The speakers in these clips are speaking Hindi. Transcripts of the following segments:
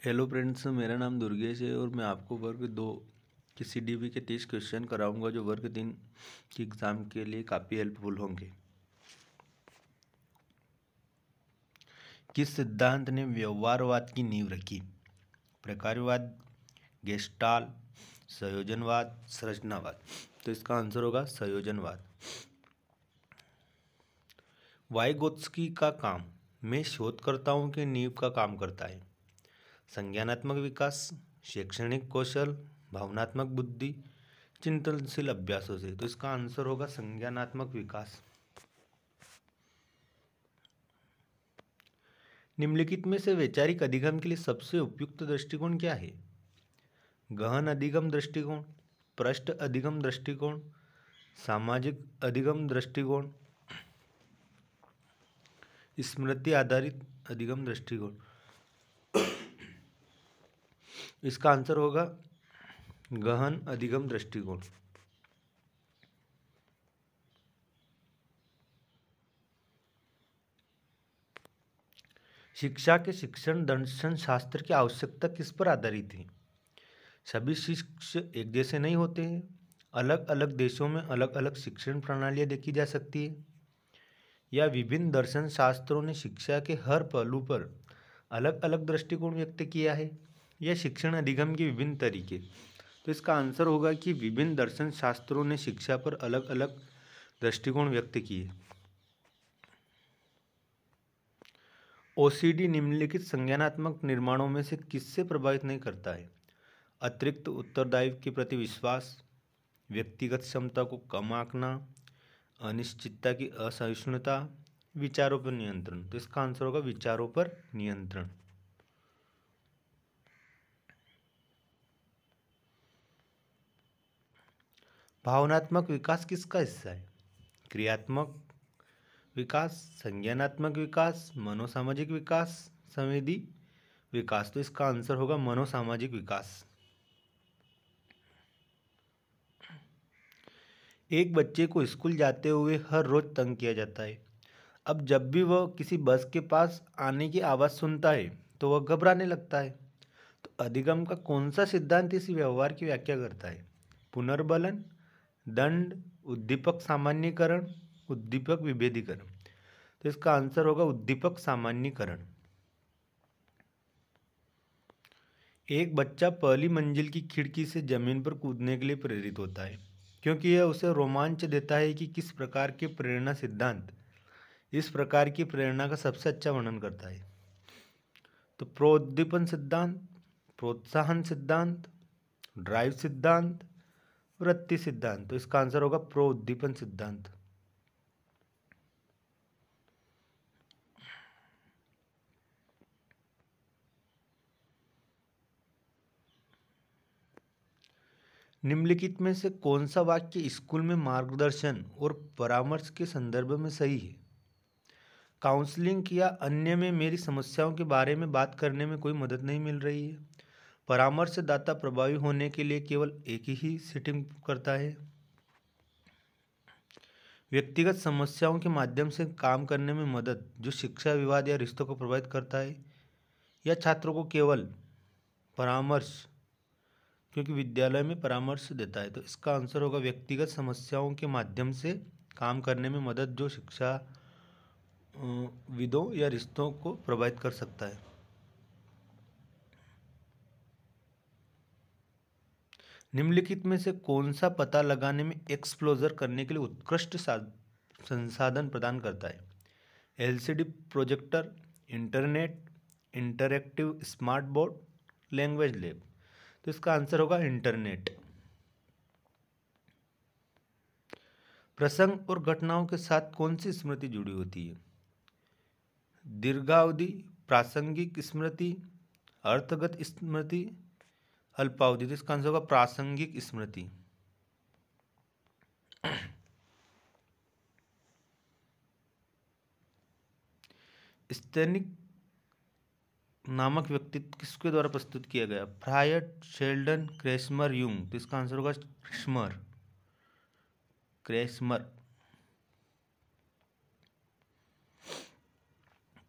हेलो फ्रेंड्स, मेरा नाम दुर्गेश है और मैं आपको वर्ग 2 की सीडीपी के 30 क्वेश्चन कराऊंगा जो वर्ग 3 की एग्ज़ाम के लिए काफ़ी हेल्पफुल होंगे। किस सिद्धांत ने व्यवहारवाद की नींव रखी? प्रकारवाद, गेस्टाल्ट, संयोजनवाद, संरचनावाद। तो इसका आंसर होगा संयोजनवाद। वाइगोत्स्की का काम में शोधकर्ताओं के नींव का काम करता है। संज्ञानात्मक विकास, शैक्षणिक कौशल, भावनात्मक बुद्धि, चिंतनशील अभ्यासों से। तो इसका आंसर होगा संज्ञानात्मक विकास। निम्नलिखित में से वैचारिक अधिगम के लिए सबसे उपयुक्त दृष्टिकोण क्या है? गहन अधिगम दृष्टिकोण, पृष्ठ अधिगम दृष्टिकोण, सामाजिक अधिगम दृष्टिकोण, स्मृति आधारित अधिगम दृष्टिकोण। इसका आंसर होगा गहन अधिगम दृष्टिकोण। शिक्षा के शिक्षण दर्शन शास्त्र की आवश्यकता किस पर आधारित है? सभी शिक्षक एक जैसे नहीं होते हैं। अलग अलग देशों में अलग अलग शिक्षण प्रणालियाँ देखी जा सकती है। या विभिन्न दर्शन शास्त्रों ने शिक्षा के हर पहलू पर अलग अलग दृष्टिकोण व्यक्त किया है। यह शिक्षण अधिगम के विभिन्न तरीके। तो इसका आंसर होगा कि विभिन्न दर्शन शास्त्रों ने शिक्षा पर अलग अलग दृष्टिकोण व्यक्त किए। ओसीडी निम्नलिखित संज्ञानात्मक निर्माणों में से किससे प्रभावित नहीं करता है? अतिरिक्त उत्तरदायित्व के प्रति विश्वास, व्यक्तिगत क्षमता को कम आंकना, अनिश्चितता की असहिष्णुता, विचारों पर नियंत्रण। तो इसका आंसर होगा विचारों पर नियंत्रण। भावनात्मक विकास किसका हिस्सा है? क्रियात्मक विकास, संज्ञानात्मक विकास, मनोसामाजिक विकास, संवेदी विकास। तो इसका आंसर होगा मनोसामाजिक विकास। एक बच्चे को स्कूल जाते हुए हर रोज तंग किया जाता है। अब जब भी वह किसी बस के पास आने की आवाज़ सुनता है तो वह घबराने लगता है। तो अधिगम का कौन सा सिद्धांत इस व्यवहार की व्याख्या करता है? पुनर्बलन, दंड, उद्दीपक सामान्यीकरण, उद्दीपक विभेदीकरण। तो इसका आंसर होगा उद्दीपक सामान्यीकरण। एक बच्चा पहली मंजिल की खिड़की से जमीन पर कूदने के लिए प्रेरित होता है क्योंकि यह उसे रोमांच देता है कि किस प्रकार के प्रेरणा सिद्धांत इस प्रकार की प्रेरणा का सबसे अच्छा वर्णन करता है। तो प्रोद्दीपन सिद्धांत, प्रोत्साहन सिद्धांत, ड्राइव सिद्धांत, वृत्ति सिद्धांत। तो इसका आंसर होगा प्रोद्दीपन सिद्धांत। निम्नलिखित में से कौन सा वाक्य स्कूल में मार्गदर्शन और परामर्श के संदर्भ में सही है? काउंसलिंग या अन्य में मेरी समस्याओं के बारे में बात करने में कोई मदद नहीं मिल रही है। परामर्शदाता प्रभावी होने के लिए केवल एक ही सीटिंग करता है। व्यक्तिगत समस्याओं के माध्यम से काम करने में मदद जो शिक्षा विवाद या रिश्तों को प्रभावित करता है। या छात्रों को केवल परामर्श क्योंकि विद्यालय में परामर्श देता है। तो इसका आंसर होगा व्यक्तिगत समस्याओं के माध्यम से काम करने में मदद जो शिक्षा विदों या रिश्तों को प्रभावित कर सकता है। निम्नलिखित में से कौन सा पता लगाने में एक्सप्लोजर करने के लिए उत्कृष्ट संसाधन प्रदान करता है? LCD projector, internet, interactive smart board, language lab. तो इसका आंसर होगा इंटरनेट। प्रसंग और घटनाओं के साथ कौन सी स्मृति जुड़ी होती है? दीर्घावधि, प्रासंगिक स्मृति, अर्थगत स्मृति, अल्पावधि। तो इसका आंसर होगा प्रासंगिक स्मृति। स्टेनिक नामक व्यक्तित्व किसके द्वारा प्रस्तुत किया गया? Freud, Sheldon, Kretschmer, Jung. तो इसका आंसर होगा क्रेसमर।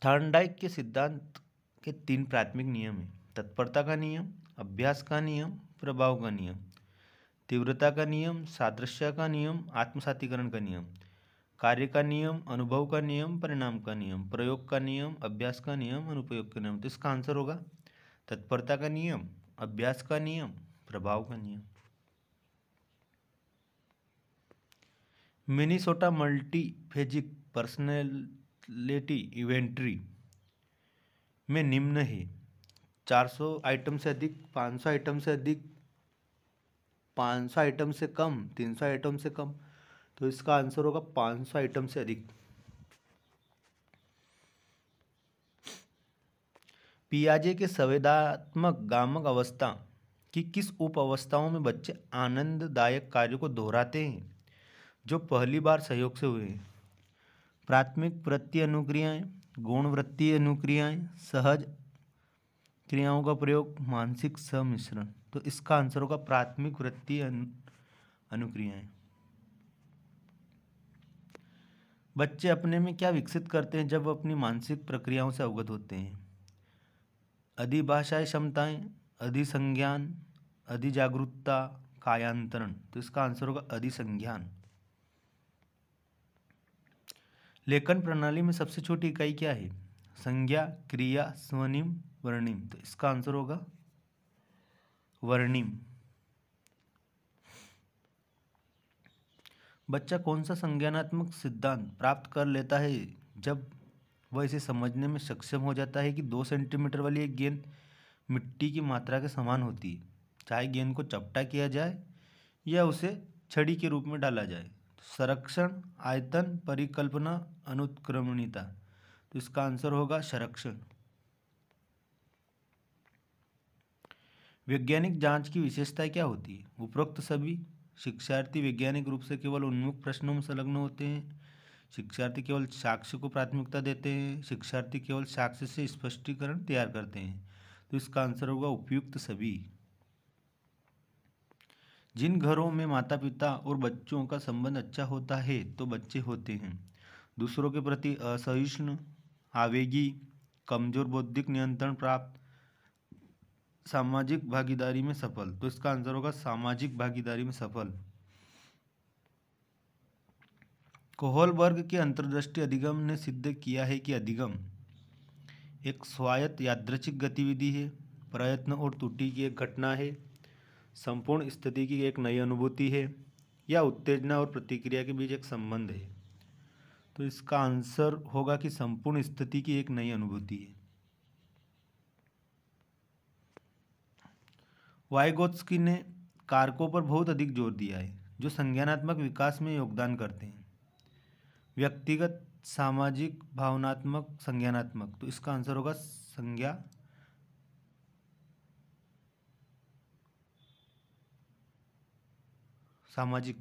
थॉर्नडाइक के सिद्धांत के 3 प्राथमिक नियम हैं। तत्परता का नियम, अभ्यास का नियम, प्रभाव का नियम, तीव्रता का नियम, सादृश्य का नियम, आत्मसातीकरण का नियम, कार्य का नियम, अनुभव का नियम, परिणाम का नियम, प्रयोग का नियम, अभ्यास का नियम, अनुप्रयोग का नियम। तो इसका आंसर होगा तत्परता का नियम, अभ्यास का नियम, प्रभाव का नियम। मिनीसोटा मल्टीफेजिक पर्सनैलिटी इवेंट्री में निम्न है: 400 आइटम से अधिक, 500 आइटम से अधिक, 500 आइटम से कम, 300 आइटम से कम। तो इसका आंसर होगा 500 आइटम से अधिक। पियाजे के संवेदनात्मक गामक अवस्था की किस उप अवस्थाओं में बच्चे आनंददायक कार्यों को दोहराते हैं जो पहली बार सहयोग से हुए हैं? प्राथमिक वृत्तीय अनुक्रियाएं, गौण वृत्तीय अनुक्रियाएं, सहज क्रियाओं का प्रयोग, मानसिक सम्मिश्रण। तो इसका आंसर होगा प्राथमिक वृत्तीय अनुक्रियाएं। बच्चे अपने में क्या विकसित करते हैं जब वह अपनी मानसिक प्रक्रियाओं से अवगत होते हैं? अधिभाषाई क्षमताएं, अधिसंज्ञान, अधिजागरूकता, कायांतरण। तो इसका आंसर होगा अधिसंज्ञान। लेखन प्रणाली में सबसे छोटी इकाई क्या है? संज्ञा, क्रिया, स्वनिम, वर्णिम। तो इसका आंसर होगा वर्णिम। बच्चा कौन सा संज्ञानात्मक सिद्धांत प्राप्त कर लेता है जब वह इसे समझने में सक्षम हो जाता है कि 2 सेंटीमीटर वाली एक गेंद मिट्टी की मात्रा के समान होती है, चाहे गेंद को चपटा किया जाए या उसे छड़ी के रूप में डाला जाए? संरक्षण, आयतन, परिकल्पना, अनुत्क्रमणिता। तो इसका आंसर होगा संरक्षण। वैज्ञानिक जांच की विशेषताएं क्या होती है? उपरोक्त सभी। शिक्षार्थी वैज्ञानिक रूप से केवल उन्मुख प्रश्नों में संलग्न होते हैं। शिक्षार्थी केवल साक्ष्य को प्राथमिकता देते हैं। शिक्षार्थी केवल साक्ष्य से स्पष्टीकरण तैयार करते हैं। तो इसका आंसर होगा उपयुक्त सभी। जिन घरों में माता पिता और बच्चों का संबंध अच्छा होता है तो बच्चे होते हैं दूसरों के प्रति असहिष्णु, आवेगी, कमजोर बौद्धिक नियंत्रण प्राप्त, सामाजिक भागीदारी में सफल। तो इसका आंसर होगा सामाजिक भागीदारी में सफल। कोहलबर्ग के अंतर्दृष्टि अधिगम ने सिद्ध किया है कि अधिगम एक स्वायत्त यादृच्छिक गतिविधि है, प्रयत्न और त्रुटि की एक घटना है, संपूर्ण स्थिति की एक नई अनुभूति है, या उत्तेजना और प्रतिक्रिया के बीच एक संबंध है। तो इसका आंसर होगा कि संपूर्ण स्थिति की एक नई अनुभूति है। वाइगोत्स्की ने कारकों पर बहुत अधिक जोर दिया है जो संज्ञानात्मक विकास में योगदान करते हैं: व्यक्तिगत, सामाजिक, भावनात्मक, संज्ञानात्मक। तो इसका आंसर होगा संज्ञा सामाजिक।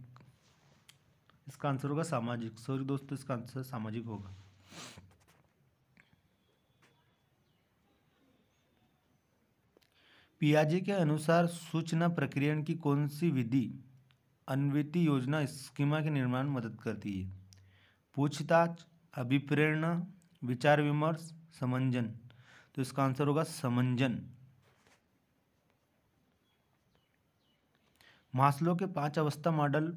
इसका आंसर होगा सामाजिक। सॉरी दोस्तों, इसका आंसर सामाजिक होगा। पियाजे के अनुसार सूचना प्रक्रिया की कौन सी विधि अन्विति योजना स्कीमा के निर्माण में मदद करती है? पूछताछ, अभिप्रेरणा, विचार विमर्श, समंजन। तो इसका आंसर होगा समंजन। मास्लो के 5 अवस्था मॉडल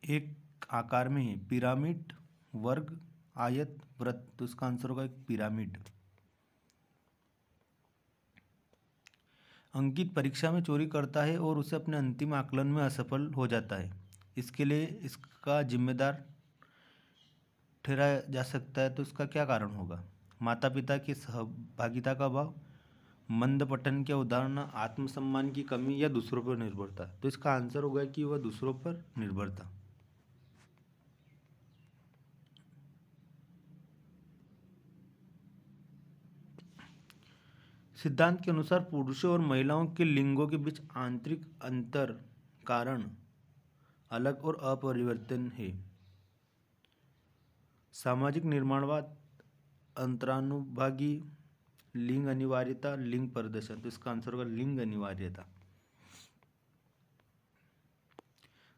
एक आकार में है: पिरामिड, वर्ग, आयत, वृत्त। तो इसका आंसर होगा एक पिरामिड। अंकित परीक्षा में चोरी करता है और उसे अपने अंतिम आकलन में असफल हो जाता है, इसके लिए इसका जिम्मेदार ठहराया जा सकता है। तो इसका क्या कारण होगा? माता पिता की सहभागिता का अभाव, मंद पठन के उदाहरण, आत्मसम्मान की कमी, या दूसरों पर निर्भरता। तो इसका आंसर होगा कि वह दूसरों पर निर्भरता। सिद्धांत के अनुसार पुरुषों और महिलाओं के लिंगों के बीच आंतरिक अंतर कारण अलग और अपरिवर्तन है: सामाजिक निर्माणवाद, अंतरानुभागी, लिंग अनिवार्यता, लिंग प्रदर्शन। तो इसका आंसर होगा लिंग अनिवार्यता।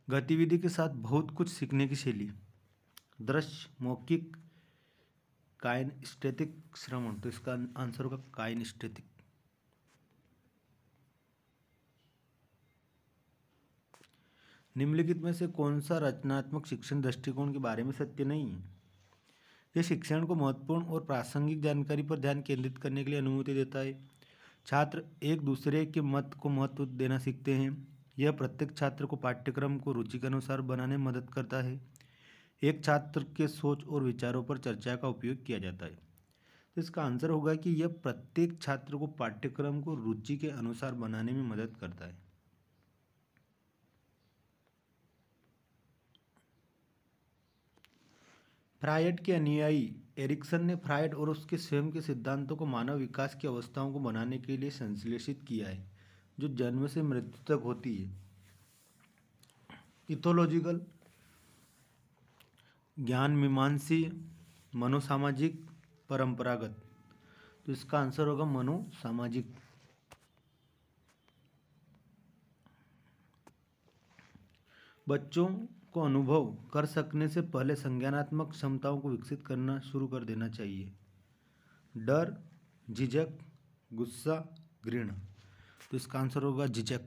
गतिविधि के साथ बहुत कुछ सीखने की शैली: दृश्य, मौखिक, काइनेस्थेटिक, श्रवण। तो इसका आंसर होगा काइनेस्थेटिक। निम्नलिखित में से कौन सा रचनात्मक शिक्षण दृष्टिकोण के बारे में सत्य नहीं है? यह शिक्षण को महत्वपूर्ण और प्रासंगिक जानकारी पर ध्यान केंद्रित करने के लिए अनुमति देता है। छात्र एक दूसरे के मत को महत्व देना सीखते हैं। यह प्रत्येक छात्र को पाठ्यक्रम को रुचि के अनुसार बनाने में मदद करता है। एक छात्र के सोच और विचारों पर चर्चा का उपयोग किया जाता है। तो इसका आंसर होगा कि यह प्रत्येक छात्र को पाठ्यक्रम को रुचि के अनुसार बनाने में मदद करता है। फ्रायड के अनुयायी एरिक्सन ने फ्रायड और उसके स्वयं के सिद्धांतों को मानव विकास की अवस्थाओं को बनाने के लिए संश्लेषित किया है, जो जन्म से मृत्यु तक होती है। इथोलॉजिकल, ज्ञान मीमांसीय, मनोसामाजिक, परंपरागत। तो इसका आंसर होगा मनोसामाजिक। बच्चों को अनुभव कर सकने से पहले संज्ञानात्मक क्षमताओं को विकसित करना शुरू कर देना चाहिए। डर, झिझक, गुस्सा, घृणा। तो इसका आंसर होगा झिझक।